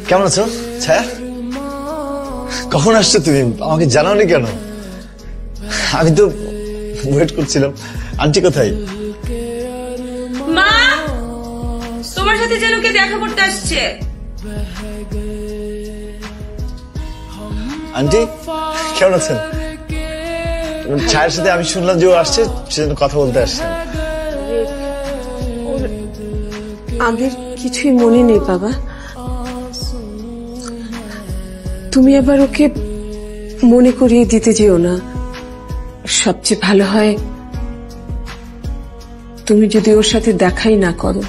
কেমন আছো ছায়া? কখন আসছো তুমি? আমাকে জানাওনি কেন? আমি তো ওয়েট করছিলাম। আন্টি কোথায়? মা, তোমার সাথে যেন কে দেখা করতে আসছে। আন্টি কেমন আছেন? ছায়ার সাথে আমি শুনলাম যে ও আসছে, সেজন্য কথা বলতে আসছেন। আমাদের কিছুই মনে নেই বাবা। তুমি আবার ওকে মনে করিয়ে দিতে যেও না। সবচেয়ে ভালো হয় তুমি যদি ওর সাথে দেখাই না করো।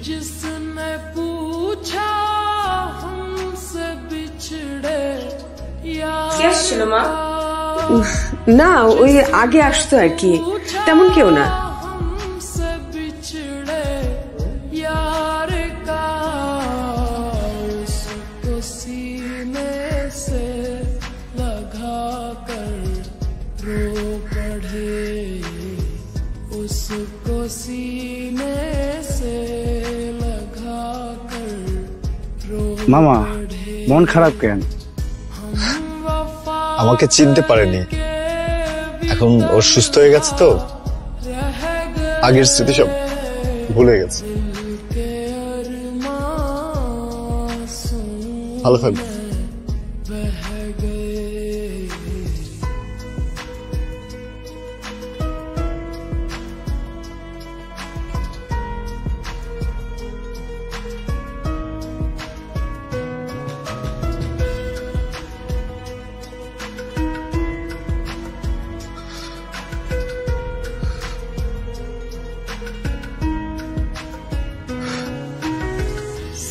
जिसने पूछा हमसे बिछड़े কে আসছিল মা? না, ওই আগে আসতো আর কি, তেমন কেউ না। हमसे बिछड़े यार का उसको सीने से लगा कर रो पड़े उसको सीने से लगा कर रो মামা মন খারাপ কেন? আমাকে চিনতে পারেনি, এখন ও সুস্থ হয়ে গেছে তো আগের স্মৃতি সব ভুলে গেছে। ভালো থাকবে।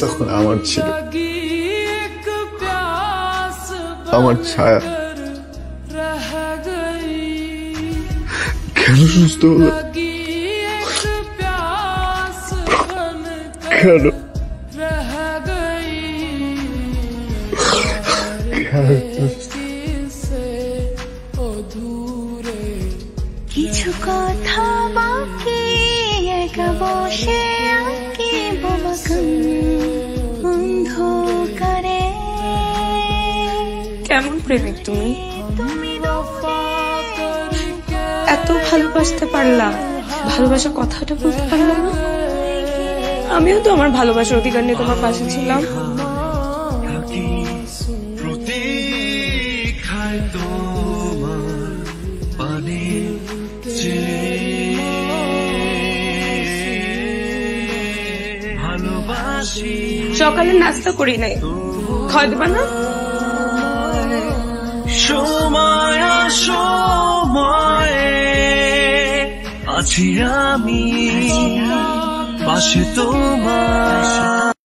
তখন আমার ছিল আমার ছায়া, কেন সুস্থ হলো? কেন কিছু কথা বাকি একা বসে আঁকি অন্ধকারে। কেমন প্রেমিক তুমি? এত ভালোবাসতে পারলাম, ভালোবাসার কথাটা বলতে পারলাম না। আমিও তো আমার ভালোবাসার অধিকার নিয়ে তোমার পাশে ছিলাম। সকালে নাস্তা করি নাই, খাওয়া দেবা না? সময় সময়ে আছি আমি পাশে তোমার।